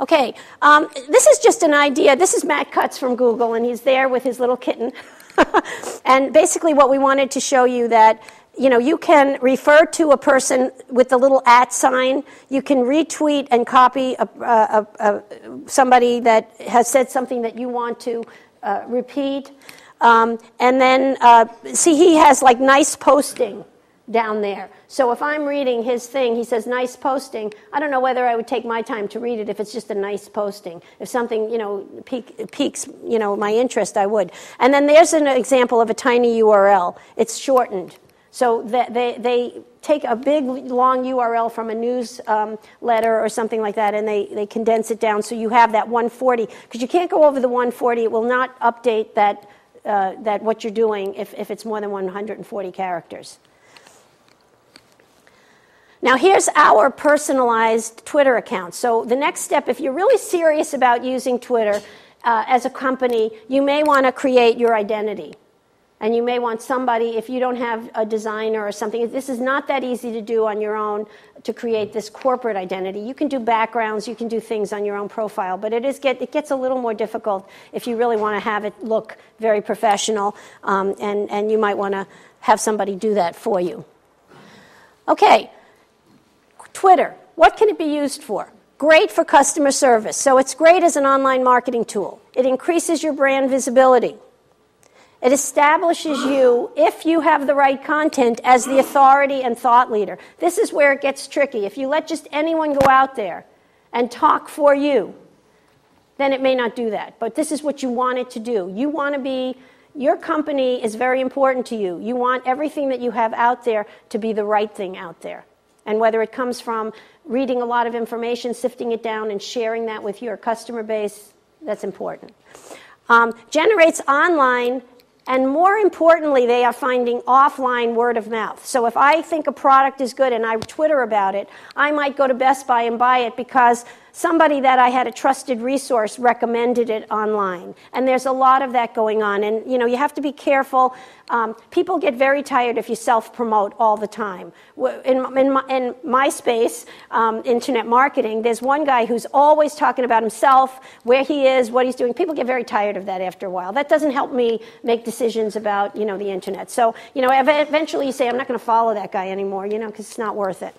Okay, this is just an idea. This is Matt Cutts from Google, and he's there with his little kitten. And basically what we wanted to show you that, you can refer to a person with the little @ sign. You can retweet and copy somebody that has said something that you want to repeat. And then, see, he has like nice posting down there. So if I'm reading his thing, he says nice posting. I don't know whether I would take my time to read it if it's just a nice posting. If something, piques, my interest, I would. And then there's an example of a tiny URL. It's shortened. So they take a big, long URL from a news letter or something like that, and they condense it down so you have that 140. Because you can't go over the 140. It will not update that what you're doing if it's more than 140 characters. Now here's our personalized Twitter account. So the next step, if you're really serious about using Twitter as a company, you may want to create your identity. And you may want somebody, if you don't have a designer or something, this is not that easy to do on your own to create this corporate identity. You can do backgrounds, you can do things on your own profile, but it gets a little more difficult if you really want to have it look very professional, and you might want to have somebody do that for you. Okay. Twitter, what can it be used for? Great for customer service. So it's great as an online marketing tool. It increases your brand visibility. It establishes you, if you have the right content, as the authority and thought leader. This is where it gets tricky. If you let just anyone go out there and talk for you, then it may not do that. But this is what you want it to do. You want to be, your company is very important to you. You want everything that you have out there to be the right thing out there. And whether it comes from reading a lot of information, sifting it down, and sharing that with your customer base, that's important. Generates online, and more importantly, they are finding offline word of mouth. So if I think a product is good and I Twitter about it, I might go to Best Buy and buy it because somebody that I had a trusted resource recommended it online. And there's a lot of that going on. And, you have to be careful. People get very tired if you self-promote all the time. In my space, internet marketing, there's one guy who's always talking about himself, where he is, what he's doing. People get very tired of that after a while. That doesn't help me make decisions about, the internet. So, eventually you say, I'm not going to follow that guy anymore, because it's not worth it.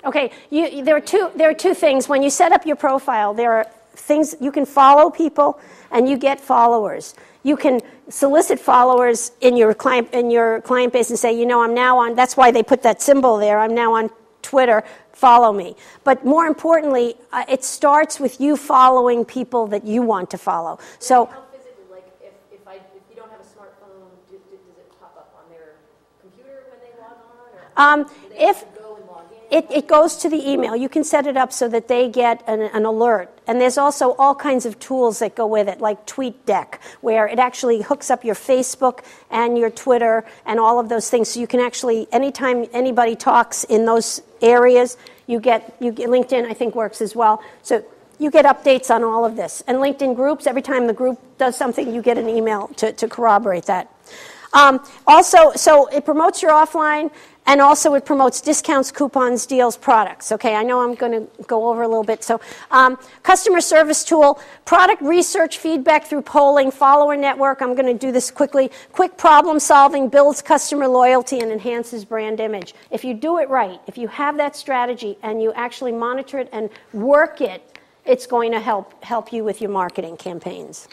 Okay, there are two things. When you set up your profile, there are things you can follow people, and you get followers. You can solicit followers in your client base and say, I'm now on. That's why they put that symbol there. I'm now on Twitter. Follow me. But more importantly, it starts with you following people that you want to follow. So. How physically, like if you don't have a smartphone, does it pop up on their computer when they log on? Or do they have to go and log in? It goes to the email. You can set it up so that they get an alert. And there's also all kinds of tools that go with it, like TweetDeck, where it actually hooks up your Facebook and your Twitter and all of those things. So you can actually, anytime anybody talks in those areas, you get LinkedIn, I think, works as well. So you get updates on all of this. And LinkedIn groups, every time the group does something, you get an email to corroborate that. Also, so it promotes your offline, and also it promotes discounts, coupons, deals, products. Okay, I know I'm going to go over a little bit. So customer service tool, product research, feedback through polling, follower network. I'm going to do this quickly. Quick problem solving, builds customer loyalty, and enhances brand image. If you do it right, if you have that strategy and you actually monitor it and work it, it's going to help you with your marketing campaigns.